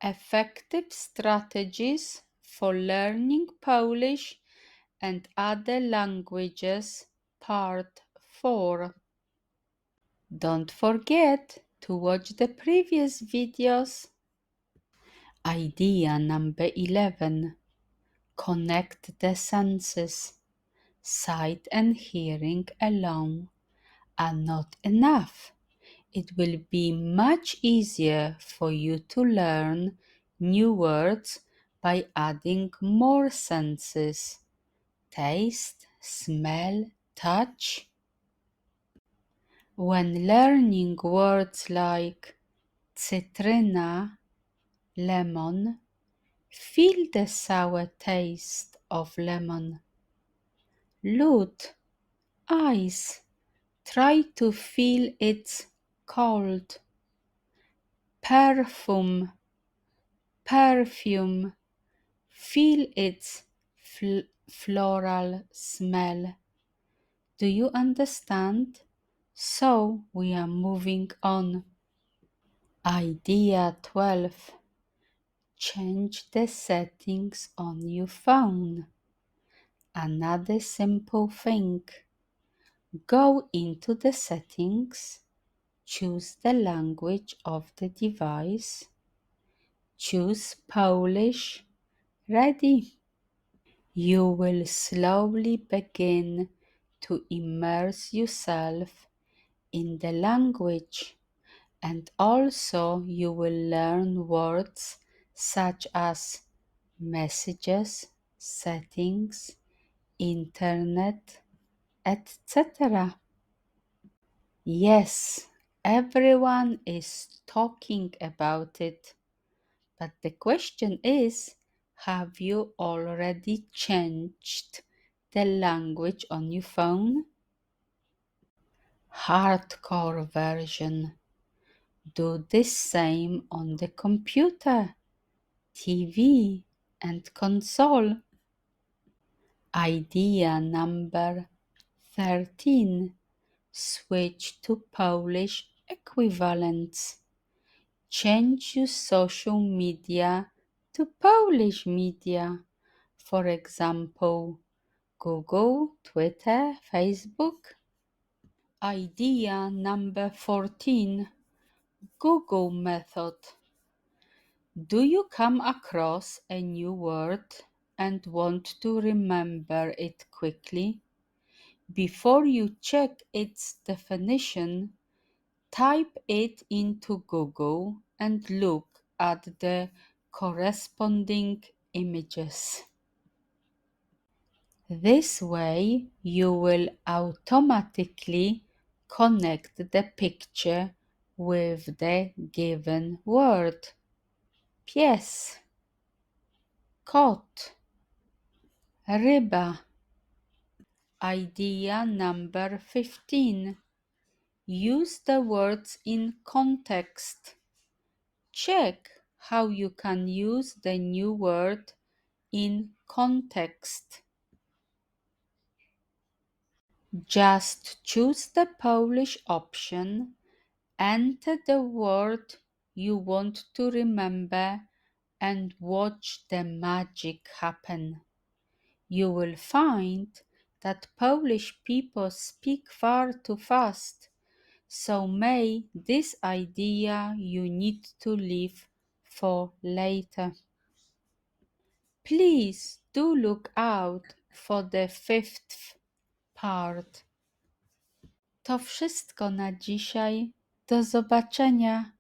Effective strategies for learning Polish and other languages, Part 4. Don't forget to watch the previous videos. Idea number 11. Connect the senses. Sight and hearing alone are not enough. It will be much easier for you to learn new words by adding more senses: taste, smell, touch. When learning words like cytryna, lemon, feel the sour taste of lemon. Lód, ice, try to feel its cold. Perfume, perfume, feel its floral smell. Do you understand? So we are moving on. Idea 12. Change the settings on your phone. Another simple thing. Go into the settings, choose the language of the device, choose Polish, ready. You will slowly begin to immerse yourself in the language, and also you will learn words such as messages, settings, internet, etc. Yes, everyone is talking about it, but the question is, have you already changed the language on your phone? Hardcore version. Do the same on the computer, TV, and console. Idea number 13. Switch to Polish equivalence. Change your social media to Polish media. For example, Google, Twitter, Facebook. Idea number 14. Google method. Do you come across a new word and want to remember it quickly? Before you check its definition, type it into Google and look at the corresponding images. This way, you will automatically connect the picture with the given word. Pies, kot, ryba. Idea number 15. Use the words in context. Check how you can use the new word in context. Just choose the Polish option, enter the word you want to remember, and watch the magic happen. You will find that Polish people speak far too fast, so may this idea you need to leave for later. Please do look out for the 5th part. To wszystko na dzisiaj. Do zobaczenia.